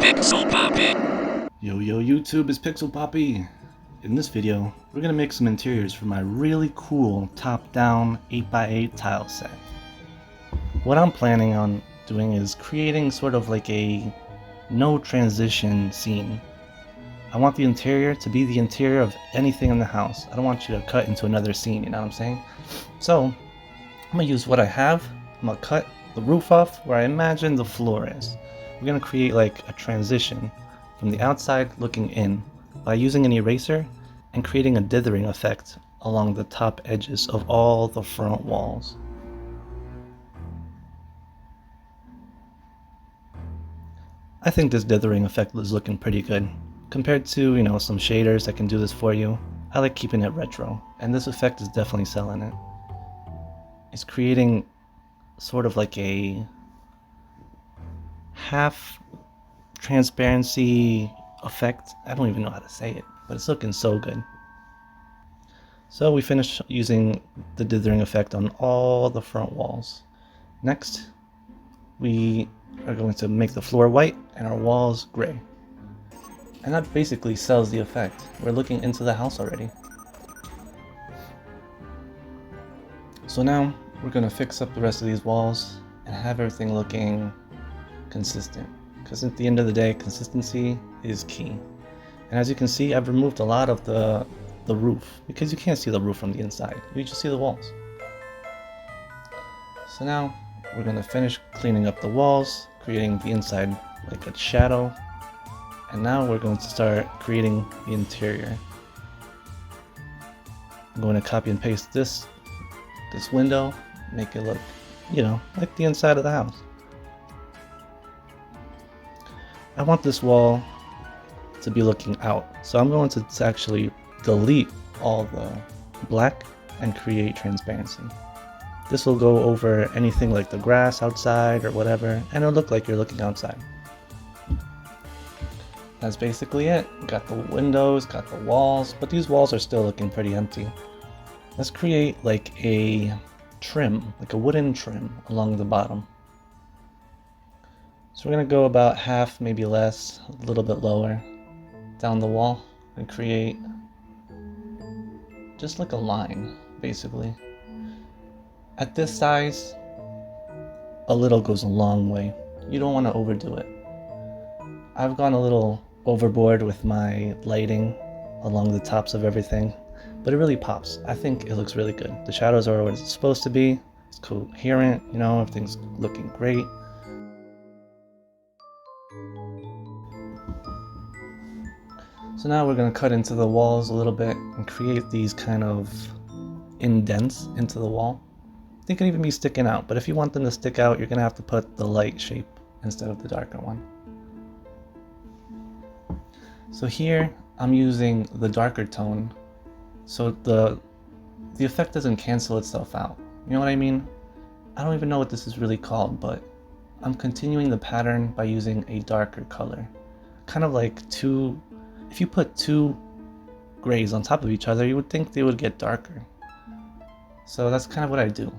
Pixel Poppy. Yo YouTube, it's Pixel Poppy. In this video, we're gonna make some interiors for my really cool top-down 8x8 tile set. What I'm planning on doing is creating sort of like a no transition scene. I want the interior to be the interior of anything in the house. I don't want you to cut into another scene, you know what I'm saying? So, I'm gonna use what I have. I'm gonna cut the roof off where I imagine the floor is. We're gonna create like a transition from the outside looking in by using an eraser and creating a dithering effect along the top edges of all the front walls. I think this dithering effect is looking pretty good. Compared to, some shaders that can do this for you, I like keeping it retro, and this effect is definitely selling it. It's creating sort of like a half transparency effect. I don't even know how to say it, but it's looking so good. So we finished using the dithering effect on all the front walls. Next, we are going to make the floor white and our walls gray. And that basically sells the effect. We're looking into the house already. So now we're going to fix up the rest of these walls and have everything looking consistent. Because at the end of the day, consistency is key. And as you can see, I've removed a lot of the roof because you can't see the roof from the inside. You just see the walls. So now we're going to finish cleaning up the walls, creating the inside like a shadow. And now we're going to start creating the interior. I'm going to copy and paste this window, make it look, like the inside of the house. I want this wall to be looking out, so I'm going to actually delete all the black and create transparency. This will go over anything like the grass outside or whatever, and it'll look like you're looking outside. That's basically it. Got the windows, got the walls, but these walls are still looking pretty empty. Let's create like a trim, like a wooden trim along the bottom. So we're going to go about half, maybe less, a little bit lower down the wall and create just like a line, basically. At this size, a little goes a long way. You don't want to overdo it. I've gone a little overboard with my lighting along the tops of everything, but it really pops. I think it looks really good. The shadows are what it's supposed to be. It's coherent, everything's looking great. So now we're going to cut into the walls a little bit and create these kind of indents into the wall. They can even be sticking out, but if you want them to stick out, you're going to have to put the light shape instead of the darker one. So here I'm using the darker tone so the effect doesn't cancel itself out. You know what I mean? I don't even know what this is really called, but I'm continuing the pattern by using a darker color. Kind of like if you put two grays on top of each other, you would think they would get darker. So that's kind of what I do.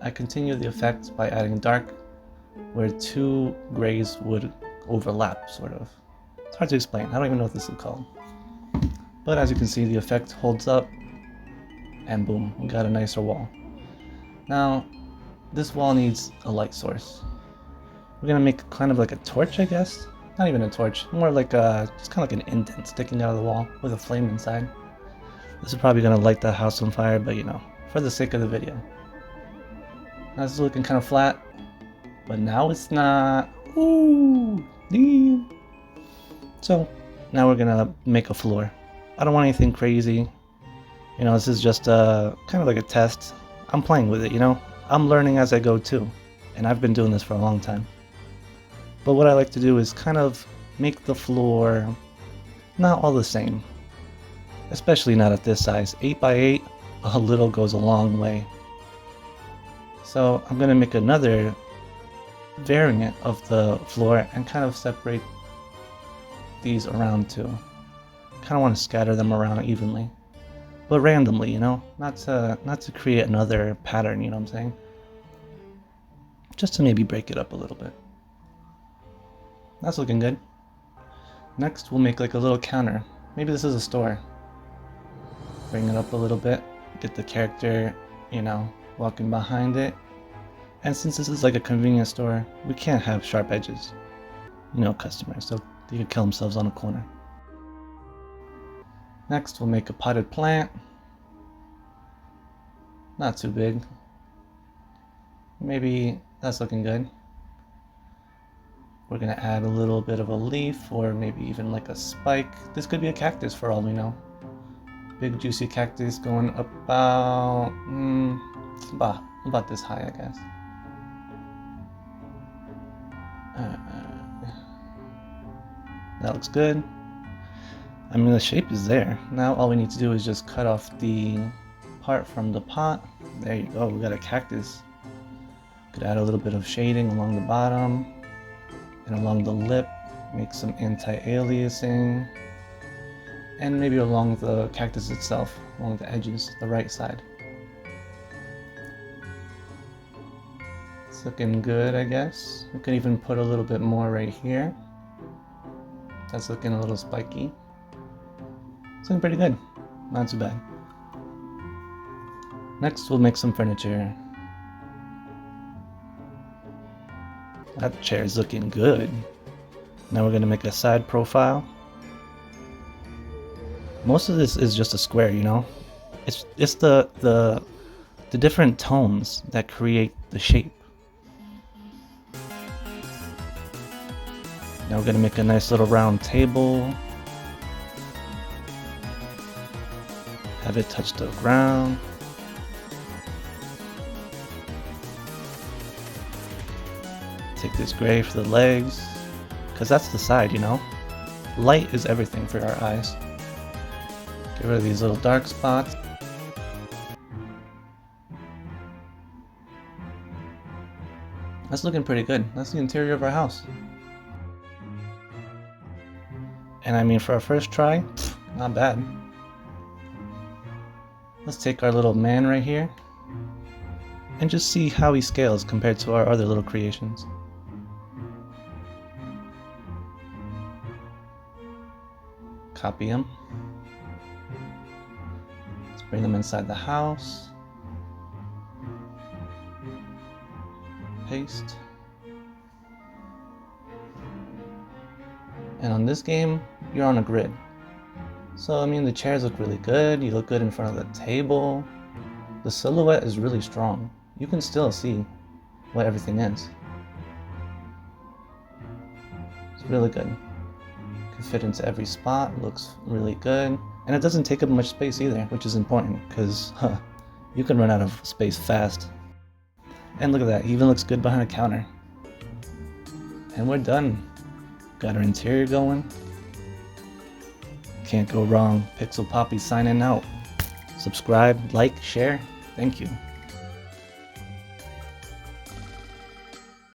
I continue the effect by adding dark where two grays would overlap, sort of. It's hard to explain. I don't even know what this is called. But as you can see, the effect holds up and boom, we got a nicer wall. Now, this wall needs a light source. We're gonna make kind of like a torch, I guess. Not even a torch, more like just kind of like an indent sticking out of the wall with a flame inside. This is probably gonna light the house on fire, but for the sake of the video. Now this is looking kind of flat, but now it's not. Ooh, damn. So now we're gonna make a floor. I don't want anything crazy. This is just kind of like a test. I'm playing with it, I'm learning as I go too, and I've been doing this for a long time. But what I like to do is kind of make the floor not all the same. Especially not at this size. 8x8, a little goes a long way. So I'm going to make another variant of the floor and kind of separate these around too. Kind of want to scatter them around evenly. But randomly, not to create another pattern, you know what I'm saying? Just to maybe break it up a little bit. That's looking good. Next, we'll make like a little counter. Maybe this is a store. Bring it up a little bit, get the character, walking behind it. And since this is like a convenience store, we can't have sharp edges. Customers, so they could kill themselves on a corner. Next, we'll make a potted plant. Not too big. Maybe that's looking good. We're gonna add a little bit of a leaf, or maybe even like a spike. This could be a cactus for all we know. Big juicy cactus going about this high, I guess. That looks good. I mean, the shape is there. Now all we need to do is just cut off the part from the pot. There you go, we got a cactus. Could add a little bit of shading along the bottom and along the lip, make some anti-aliasing, and maybe along the cactus itself, along the edges, the right side. It's looking good, I guess. We could even put a little bit more right here. That's looking a little spiky. It's looking pretty good, not too bad. Next, we'll make some furniture. That chair's looking good. Now we're gonna make a side profile. Most of this is just a square, It's the different tones that create the shape. Now we're gonna make a nice little round table. Have it touch the ground. Take this gray for the legs, because that's the side, Light is everything for our eyes. Get rid of these little dark spots. That's looking pretty good. That's the interior of our house. And I mean, for our first try, not bad. Let's take our little man right here and just see how he scales compared to our other little creations. Copy him. Let's bring them inside the house. Paste. And on this game, you're on a grid. So, I mean, the chairs look really good. You look good in front of the table. The silhouette is really strong. You can still see what everything is. It's really good. Can fit into every spot, looks really good. And it doesn't take up much space either, which is important, because you can run out of space fast. And look at that, he even looks good behind a counter. And we're done. Got our interior going. Can't go wrong. Pixel Poppy signing out. Subscribe, like, share. Thank you.